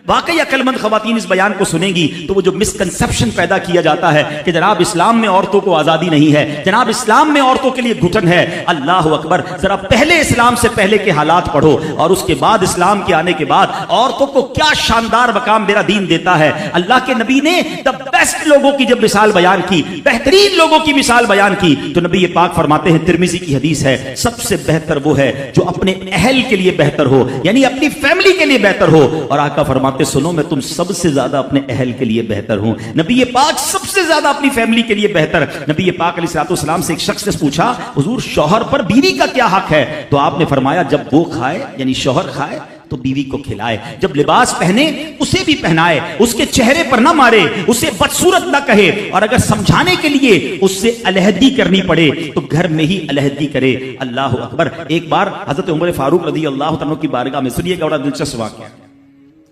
واقعی عقلمند خواتین اس بیان کو سنیں گی تو وہ جو مسکنسپشن پیدا کیا جاتا ہے کہ جناب اسلام میں عورتوں کو آزادی نہیں ہے، جناب اسلام میں عورتوں کے لیے گھٹن ہے، اللہ اکبر، ذرا پہلے اسلام سے پہلے کے حالات پڑھو اور اس کے بعد اسلام کے آنے کے بعد عورتوں کو کیا شاندار مقام میرا دین دیتا ہے۔ اللہ کے نبی نے دا بیسٹ لوگوں کی جب مثال بیان کی، بہترین لوگوں کی مثال بیان کی، تو نبی پاک فرماتے ہیں، ترمذی کی حدیث ہے، سب سے بہتر وہ ہے جو اپنے اہل کے لیے بہتر ہو، یعنی اپنی فیملی کے لیے بہتر ہو، اور آقا فرماتے سنو میں تم سب سے زیادہ اپنے اہل کے لیے بہتر ہوں۔ نبی پاک سب سے زیادہ اپنی فیملی کے لیے بہتر۔ نبی پاک علیہ الصلوۃ والسلام سے ایک شخص نے پوچھا، حضور شوہر پر بیوی کا کیا حق ہے؟ تو آپ نے فرمایا جب وہ کھائے یعنی شوہر کھائے تو بیوی کو کھلائے، جب لباس پہنے اسے بھی پہنائے، اس کے چہرے پر نہ مارے، اسے بدصورت نہ کہے، اور اگر سمجھانے کے لیے اس سے علیحدگی کرنی پڑے تو گھر میں ہی علیحدگی کرے۔ اللہ اکبر۔ ایک بار حضرت عمر فاروق رضی اللہ عنہ کی بارگاہ میں، سنیے گا، بڑا دلچسپ واقعہ۔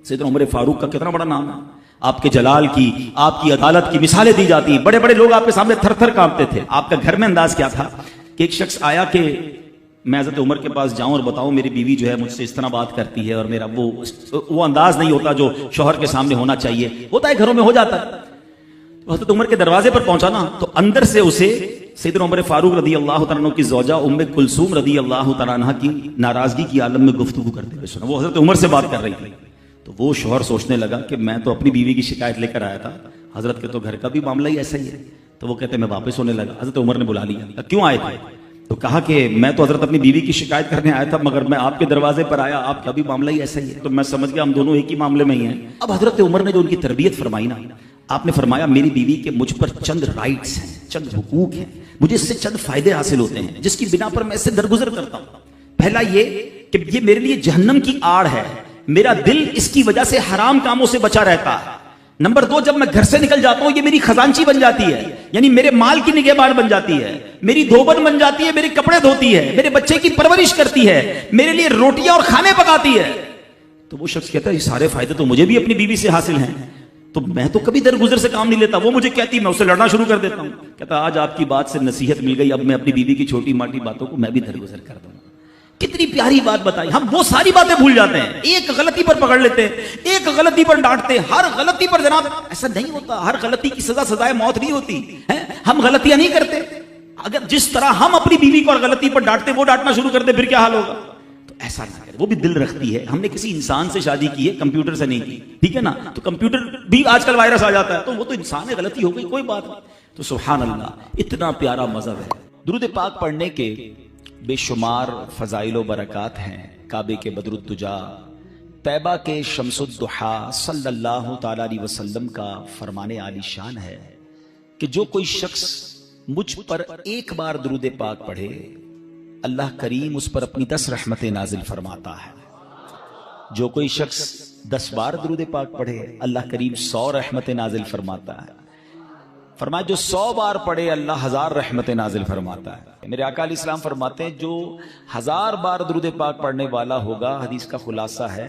سیدنا عمر فاروق کا کتنا بڑا نام ہے، آپ کے جلال کی، آپ کی عدالت کی مثالیں دی جاتی ہیں، بڑے بڑے لوگ آپ کے سامنے تھر تھر کانپتے تھے۔ آپ کا گھر میں انداز کیا تھا کہ ایک شخص آیا کہ میں حضرت عمر کے پاس جاؤں اور بتاؤں میری بیوی جو ہے مجھ سے اس طرح بات کرتی ہے، اور میرا وہ انداز نہیں ہوتا جو شوہر کے سامنے ہونا چاہیے، ہوتا ہے گھروں میں ہو جاتا ہے۔ تو حضرت عمر کے دروازے پر پہنچا نا، تو اندر سے اسے سیدنا عمر فاروق رضی اللہ تعالیٰ عنہ کی زوجہ ام کلثوم رضی اللہ تعالیٰ عنہ کی ناراضگی کی عالم میں گفتگو کرتے ہوئے سنا۔ وہ حضرت عمر سے بات کر رہی تھی، تو وہ شوہر سوچنے لگا کہ میں تو اپنی بیوی کی شکایت لے کر آیا تھا، حضرت کے تو گھر کا بھی معاملہ ہی ایسا ہی ہے۔ تو وہ کہتے میں واپس ہونے لگا۔ حضرت عمر نے بلا لیا، کیوں آئے تھے؟ تو کہا کہ میں تو حضرت اپنی بیوی کی شکایت کرنے آیا تھا، مگر میں آپ کے دروازے پر آیا، آپ کا بھی معاملہ ہی ایسا ہی ہے، تو میں سمجھ گیا ہم دونوں ایک ہی معاملے میں ہی ہیں۔ اب حضرت عمر نے جو ان کی تربیت فرمائی نا، آپ نے فرمایا میری بیوی کے مجھ پر چند رائٹس ہیں، چند حقوق ہیں، مجھے اس سے چند فائدے حاصل ہوتے ہیں جس کی بنا پر میں اس سے درگزر کرتا ہوں۔ پہلا یہ کہ یہ میرے لیے جہنم کی آڑ ہے، میرا دل اس کی وجہ سے حرام کاموں سے بچا رہتا ہے۔ نمبر دو، جب میں گھر سے نکل جاتا ہوں یہ میری خزانچی بن جاتی ہے، یعنی میرے مال کی نگہبان بن جاتی ہے، میری دھوبن بن جاتی ہے، میرے کپڑے دھوتی ہے، میرے بچے کی پرورش کرتی ہے، میرے لیے روٹیاں اور کھانے پکاتی ہے۔ تو وہ شخص کہتا ہے یہ سارے فائدے تو مجھے بھی اپنی بیوی سے حاصل ہیں، تو میں تو کبھی درگزر سے کام نہیں لیتا، وہ مجھے کہتی میں اسے لڑنا شروع کر دیتا ہوں۔ کہتا آج آپ کی بات سے نصیحت مل گئی، اب میں اپنی بیوی کی چھوٹی موٹی باتوں کو میں بھی درگزر کر دوں۔ کتنی پیاری بات بتائی۔ ہم وہ ساری باتیں بھول جاتے ہیں، ایک غلطی پر پکڑ لیتے ہیں، ایک غلطی پر ڈانٹتے ہیں، ہر غلطی پر جناب ایسا نہیں ہوتا، ہر غلطی کی سزا سزائے موت نہیں ہوتی ہے۔ ہم غلطیاں نہیں کرتے، اگر جس طرح ہم اپنی بیوی کو اور غلطی پر ڈانٹتے وہ ڈانٹنا شروع کرتے پھر کیا حال ہوگا؟ تو ایسا نہ کرے، وہ بھی دل رکھتی ہے۔ ہم نے کسی انسان سے شادی کی ہے، کمپیوٹر سے نہیں کی، ٹھیک ہے نا؟ تو کمپیوٹر بھی آج کل وائرس آ جاتا ہے، تو وہ تو انسان ہے، غلطی ہو گئی کوئی بات نہیں۔ تو سبحان اللہ، اتنا پیارا مذہب ہے۔ درود پاک پڑھنے کے بے شمار فضائل و برکات ہیں۔ کعبے کے بدر الدجا، طیبہ کے شمس الضحیٰ صلی اللہ تعالی علیہ وسلم کا فرمان عالی شان ہے کہ جو کوئی شخص مجھ پر ایک بار درود پاک پڑھے، اللہ کریم اس پر اپنی 10 رحمتیں نازل فرماتا ہے۔ جو کوئی شخص 10 بار درود پاک پڑھے، اللہ کریم 100 رحمتیں نازل فرماتا ہے۔ فرمایا جو 100 بار پڑھے اللہ 1000 رحمتیں نازل فرماتا ہے۔ میرے آقا علیہ السلام فرماتے ہیں جو 1000 بار درود پاک پڑھنے والا ہوگا، حدیث کا خلاصہ ہے،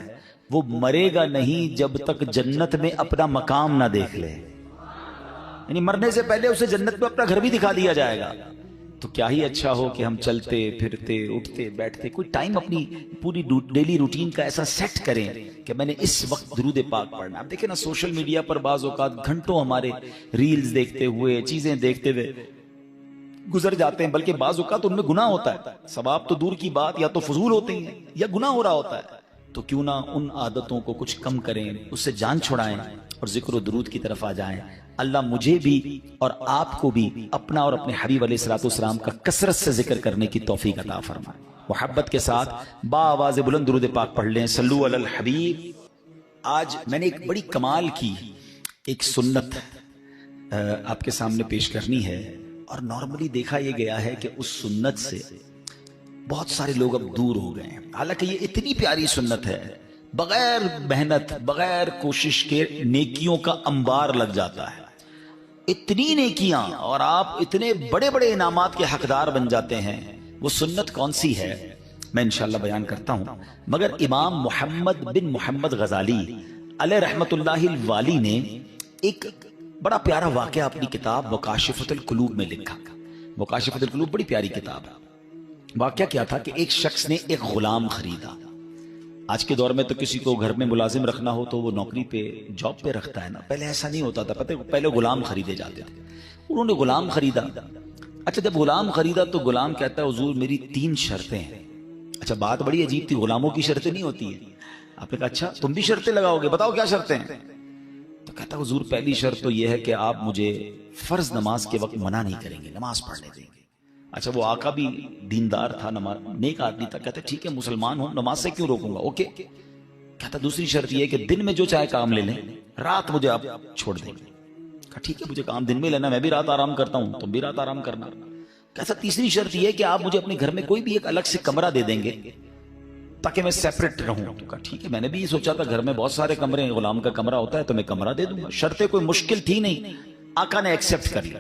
وہ مرے گا نہیں جب تک جنت میں اپنا مقام نہ دیکھ لے، یعنی مرنے سے پہلے اسے جنت میں اپنا گھر بھی دکھا دیا جائے گا۔ تو کیا ہی اچھا ہو کہ ہم چلتے پھرتے اٹھتے بیٹھتے کوئی ٹائم اپنی پوری ڈیلی روٹین کا ایسا سیٹ کریں کہ میں نے اس وقت درود پاک پڑھنا۔ اب دیکھیں نا سوشل میڈیا پر بعض اوقات گھنٹوں ہمارے ریلز دیکھتے ہوئے، چیزیں دیکھتے ہوئے گزر جاتے ہیں، بلکہ بعض اوقات ان میں گناہ ہوتا ہے، ثواب تو دور کی بات، یا تو فضول ہوتے ہیں یا گناہ ہو رہا ہوتا ہے۔ تو کیوں نہ ان عادتوں کو کچھ کم کریں، اس سے جان چھڑائیں اور ذکر و درود کی طرف آ جائیں۔ اللہ مجھے بھی اور آپ کو بھی اپنا اور اپنے حبیب علیہ الصلوۃ والسلام کا کثرت سے ذکر کرنے کی توفیق عطا فرمائے۔ محبت کے ساتھ با آواز بلند درود پاک پڑھ لیں، صلو علی الحبیب۔ آج میں نے ایک بڑی کمال کی ایک سنت آپ کے سامنے پیش کرنی ہے، اور نارملی دیکھا یہ گیا ہے کہ اس سنت سے بہت سارے لوگ اب دور ہو گئے ہیں، حالانکہ یہ اتنی پیاری سنت ہے، بغیر محنت بغیر کوشش کے نیکیوں کا انبار لگ جاتا ہے، اتنی نیکیاں، اور آپ اتنے بڑے بڑے انعامات کے حقدار بن جاتے ہیں۔ وہ سنت کون سی ہے میں انشاءاللہ بیان کرتا ہوں، مگر امام محمد بن محمد غزالی علیہ رحمت اللہ الوالی نے ایک بڑا پیارا واقعہ اپنی کتاب مکاشفۃ القلوب میں لکھا۔ مکاشفۃ القلوب بڑی پیاری کتاب ہے۔ واقعہ کیا تھا کہ ایک شخص نے ایک غلام خریدا۔ آج کے دور میں تو کسی کو گھر میں ملازم رکھنا ہو تو وہ نوکری پہ جاب پہ رکھتا ہے نا، پہلے ایسا نہیں ہوتا تھا، پتہ پہلے غلام خریدے جاتے تھے، انہوں نے غلام خریدا۔ اچھا جب غلام خریدا تو غلام کہتا ہے حضور میری 3 شرطیں ہیں۔ اچھا بات بڑی عجیب تھی، غلاموں کی شرطیں نہیں ہوتی ہیں۔ آپ نے کہا اچھا تم بھی شرطیں لگاؤ گے، بتاؤ کیا شرطیں ہیں؟ تو کہتا ہے حضور پہلی شرط تو یہ ہے کہ آپ مجھے فرض نماز کے وقت منع نہیں کریں گے، نماز پڑھنے دیں گے۔ اچھا وہ آقا بھی دیندار تھا، نیک آدمی تھا، کہتا ہے ٹھیک ہے مسلمان ہوں، نماز سے کیوں روکوں گا، اوکے۔ کہتا دوسری شرط یہ ہے کہ دن میں جو چاہے کام لے لیں، رات مجھے آپ چھوڑ دیں گے۔ کہا ٹھیک ہے مجھے کام دن میں لینا، میں بھی رات آرام کرتا ہوں، تم بھی رات آرام کرنا۔ کہتا تیسری شرط یہ ہے کہ آپ مجھے اپنے گھر میں کوئی بھی ایک الگ سے کمرہ دے دیں گے تاکہ میں سیپریٹ رہوں۔ تو کہا ٹھیک ہے، میں نے بھی یہ سوچا تھا گھر میں بہت سارے کمرے ہیں، غلام کا کمرہ ہوتا ہے تو میں کمرہ دے دوں گا، شرطیں کوئی مشکل تھی نہیں، آقا نے ایکسپٹ کر لیا۔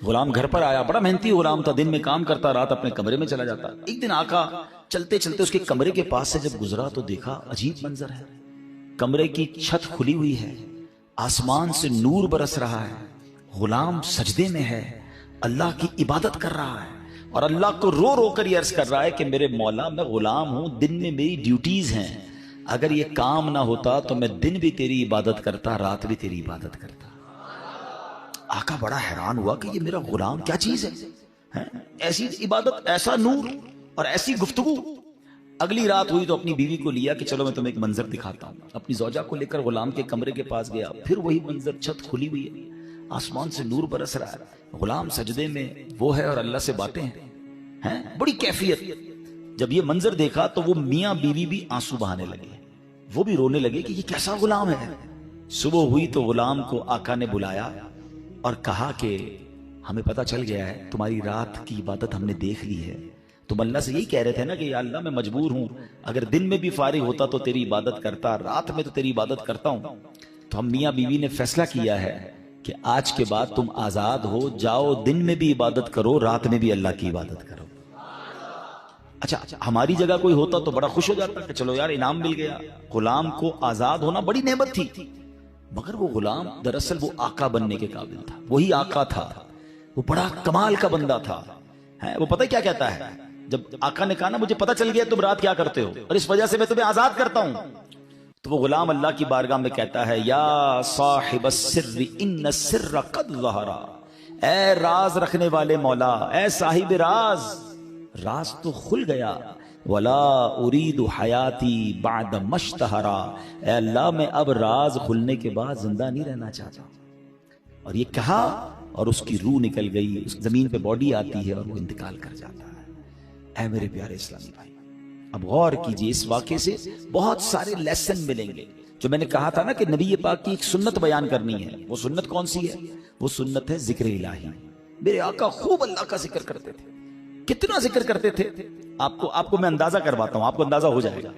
غلام گھر پر آیا، بڑا محنتی غلام تھا، دن میں کام کرتا، رات اپنے کمرے میں چلا جاتا۔ ایک دن آقا چلتے چلتے اس کے کمرے کے پاس سے جب گزرا تو دیکھا عجیب منظر ہے، کمرے کی چھت کھلی ہوئی ہے، آسمان سے نور برس رہا ہے، غلام سجدے میں ہے، اللہ کی عبادت کر رہا ہے اور اللہ کو رو رو کر یہ عرض کر رہا ہے کہ میرے مولا میں غلام ہوں، دن میں میری ڈیوٹیز ہیں، اگر یہ کام نہ ہوتا تو میں دن بھی تیری عبادت کرتا، رات بھی تیری عبادت کرتا۔ آقا بڑا حیران ہوا کہ یہ میرا غلام کیا چیز ہے، ایسی عبادت، ایسا نور اور ایسی گفتگو۔ اگلی رات ہوئی تو اپنی بیوی کو لیا کہ چلو میں تمہیں ایک منظر دکھاتا ہوں، اپنی زوجہ کو لے کر غلام کے کمرے کے پاس گیا، پھر وہی منظر، چھت کھلی ہوئی ہے، آسمان سے نور برس رہا ہے، غلام سجدے میں وہ ہے اور اللہ سے باتیں ہیں، بڑی کیفیت۔ جب یہ منظر دیکھا تو وہ میاں بیوی بھی آنسو بہانے لگے، وہ بھی رونے لگے کہ یہ کیسا غلام ہے۔ صبح ہوئی تو غلام کو آقا نے بلایا اور کہا کہ ہمیں پتہ چل گیا ہے تمہاری رات کی عبادت ہم نے دیکھ لی ہے، تم اللہ سے یہی کہہ رہے تھے نا کہ یا اللہ میں مجبور ہوں، اگر دن میں بھی فارغ ہوتا تو تیری عبادت کرتا، رات میں تو تیری عبادت کرتا ہوں۔ تو ہم میاں بیوی نے فیصلہ کیا ہے کہ آج کے بعد تم آزاد ہو، جاؤ دن میں بھی عبادت کرو، رات میں بھی اللہ کی عبادت کرو۔ اچھا ہماری جگہ کوئی ہوتا تو بڑا خوش ہو جاتا کہ چلو یار انعام مل گیا، غلام کو آزاد ہونا بڑی نعمت تھی، مگر وہ غلام دراصل وہ آقا بننے کے قابل تھا، وہی آقا تھا، وہ بڑا کمال کا بندہ تھا۔ وہ پتہ کیا کہتا ہے، جب آقا نے کہا نا مجھے پتہ چل گیا تم رات کیا کرتے ہو اور اس وجہ سے میں تمہیں آزاد کرتا ہوں، تو وہ غلام اللہ کی بارگاہ میں کہتا ہے یا صاحب السر ان السر قد ظہر، اے راز رکھنے والے مولا، اے صاحب راز، راز تو کھل گیا، ولا ارید حیاتی بعد مشتہرا، اے اللہ میں اب راز کھلنے کے بعد زندہ نہیں رہنا چاہتا۔ اور یہ کہا اور اس کی روح نکل گئی، اس زمین پہ باڈی آتی ہے اور وہ انتقال کر جاتا ہے۔ اے میرے پیارے اسلامی بھائی، اب غور کیجئے، اس واقعے سے بہت سارے لیسن ملیں گے۔ جو میں نے کہا تھا نا کہ نبی پاک کی ایک سنت بیان کرنی ہے، وہ سنت کون سی ہے؟ وہ سنت ہے ذکر الہی۔ میرے آقا خوب اللہ کا ذکر کرتے تھے، کتنا ذکر کرتے تھے، آپ کو میں اندازہ کرواتا ہوں، آپ کو اندازہ ہو جائے گا۔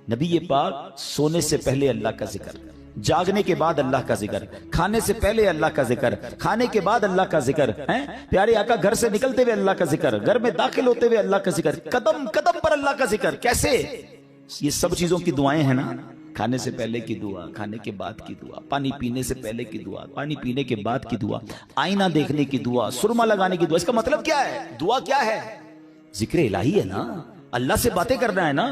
نبی پاک سونے سے پہلے اللہ کا ذکر، جاگنے کے بعد اللہ کا ذکر، کھانے سے پہلے اللہ کا ذکر، کھانے کے بعد اللہ کا ذکر، پیارے آقا گھر سے نکلتے ہوئے اللہ کا ذکر، گھر میں داخل ہوتے ہوئے اللہ کا ذکر، قدم قدم پر اللہ کا ذکر۔ کیسے؟ یہ سب چیزوں کی دعائیں ہیں نا، کھانے سے پہلے کی دعا، کھانے کے بعد کی دعا، پانی پینے سے پہلے کی دعا، پانی پینے کے بعد کی دعا، آئینہ دیکھنے کی دعا، سرما لگانے کی دعا۔ اس کا مطلب کیا ہے؟ دعا کیا ہے؟ ذکر الہی ہے نا، اللہ سے باتیں کرنا ہے نا۔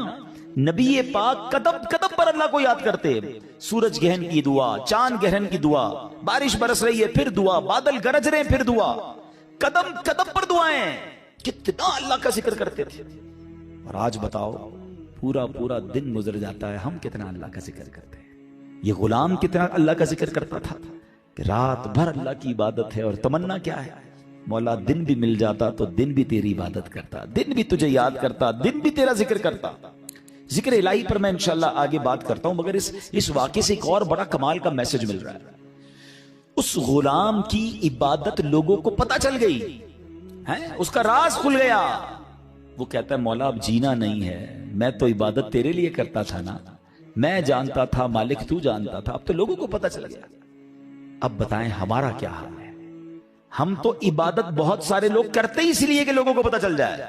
نبی پاک قدم قدم پر اللہ کو یاد کرتے، سورج گہن کی دعا، چاند گہن کی دعا، بارش برس رہی ہے پھر دعا، بادل گرج رہے پھر دعا، قدم قدم پر دعائیں، کتنا اللہ کا ذکر کرتے تھے۔ اور آج بتاؤ پورا پورا دن گزر جاتا ہے، ہم کتنا اللہ کا ذکر کرتے ہیں؟ یہ غلام کتنا اللہ کا ذکر کرتا تھا کہ رات بھر اللہ کی عبادت ہے، اور تمنا کیا ہے؟ مولا دن بھی مل جاتا تو دن بھی تیری عبادت کرتا، دن بھی تجھے یاد کرتا، دن بھی تیرا ذکر کرتا۔ ذکر الہی پر میں انشاءاللہ آگے بات کرتا ہوں، مگر اس واقعے سے ایک اور بڑا کمال کا میسج مل رہا ہے۔ اس غلام کی عبادت لوگوں کو پتہ چل گئی، اس کا راز کھل گیا۔ وہ کہتا ہے مولا اب جینا نہیں ہے، میں تو عبادت تیرے لیے کرتا تھا نا، میں جانتا تھا مالک تو جانتا تھا، اب تو لوگوں کو پتہ چل گیا۔ اب بتائیں ہمارا کیا حال ہے؟ ہم تو عبادت بہت سارے لوگ کرتے ہی اس لیے کہ لوگوں کو پتہ چل جائے،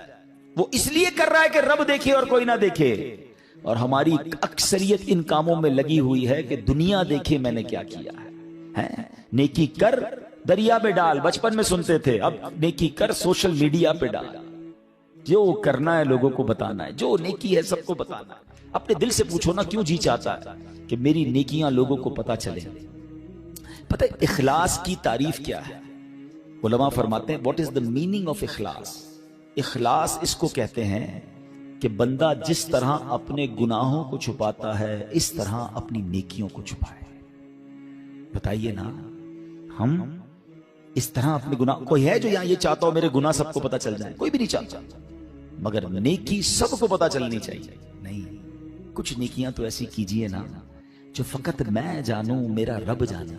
وہ اس لیے کر رہا ہے کہ رب دیکھے اور کوئی نہ دیکھے، اور ہماری اکثریت ان کاموں میں لگی ہوئی ہے کہ دنیا دیکھے میں نے کیا کیا ہے۔ نیکی کر دریا میں ڈال، بچپن میں سنتے تھے، اب نیکی کر سوشل میڈیا پہ ڈال، جو کرنا ہے لوگوں کو بتانا ہے، جو نیکی ہے سب کو بتانا ہے۔ اپنے دل سے پوچھو نا کیوں جی چاہتا ہے کہ میری نیکیاں لوگوں کو پتا چلے. پتہ ہے اخلاص کی تعریف کیا ہے؟ علماء فرماتے ہیں what is the meaning of اخلاص؟ اخلاص اس کو کہتے ہیں کہ بندہ جس طرح اپنے گناہوں کو چھپاتا ہے اس طرح اپنی نیکیوں کو چھپائے. بتائیے نا ہم اس طرح اپنے گناہ، کوئی ہے جو یہاں یہ چاہتا ہو میرے گناہ سب کو پتا چل جائے؟ کوئی بھی نہیں چاہتا. مگر نیکی سب کو پتا چلنی چاہیے. نہیں، کچھ نیکیاں تو ایسی کیجئے نا جو فقط میں جانوں، میرا رب جانے.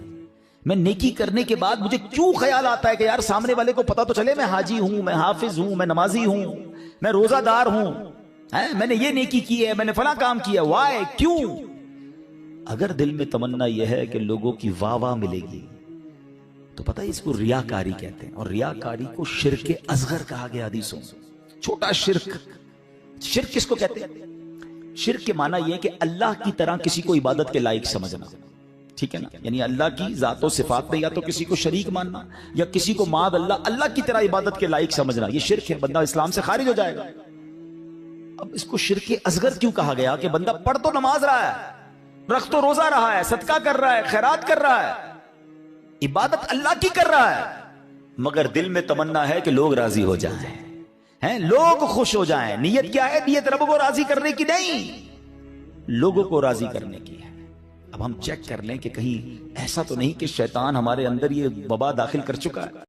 میں نیکی کرنے کے بعد مجھے کیوں خیال آتا ہے کہ یار سامنے والے کو پتا تو چلے میں حاجی ہوں، میں حافظ ہوں، میں نمازی ہوں، میں روزہ دار ہوں، میں نے یہ نیکی کی ہے، میں نے فلاں کام کیا. وائے؟ کیوں؟ اگر دل میں تمنا یہ ہے کہ لوگوں کی واہ واہ ملے گی تو پتہ ہے اس کو ریاکاری کہتے ہیں. اور ریاکاری کو شرک اصغر کہا گیا حدیثوں میں. چھوٹا شرک. شرک کس کو کہتے ہیں؟ شرک کے معنی یہ ہے کہ اللہ کی طرح کسی کو عبادت کے لائق سمجھنا. ٹھیک ہے نا؟ یعنی اللہ کی ذات و صفات میں یا تو کسی کو شریک ماننا یا کسی کو معاذ اللہ کی طرح عبادت کے لائق سمجھنا. یہ شرک ہے، بندہ اسلام سے خارج ہو جائے گا. اب اس کو شرک اصغر کیوں کہا گیا؟ کہ بندہ پڑھ تو نماز رہا ہے، رکھ تو روزہ رہا ہے، صدقہ کر رہا ہے، خیرات کر رہا ہے، عبادت اللہ کی کر رہا ہے، مگر دل میں تمنا ہے کہ لوگ راضی ہو جائیں، لوگ خوش ہو جائیں. نیت کیا ہے؟ نیت رب کو راضی کرنے کی نہیں، لوگوں کو راضی کرنے کی ہے. اب ہم چیک کر لیں کہ کہیں ایسا تو نہیں کہ شیطان ہمارے اندر یہ وبا داخل کر چکا ہے.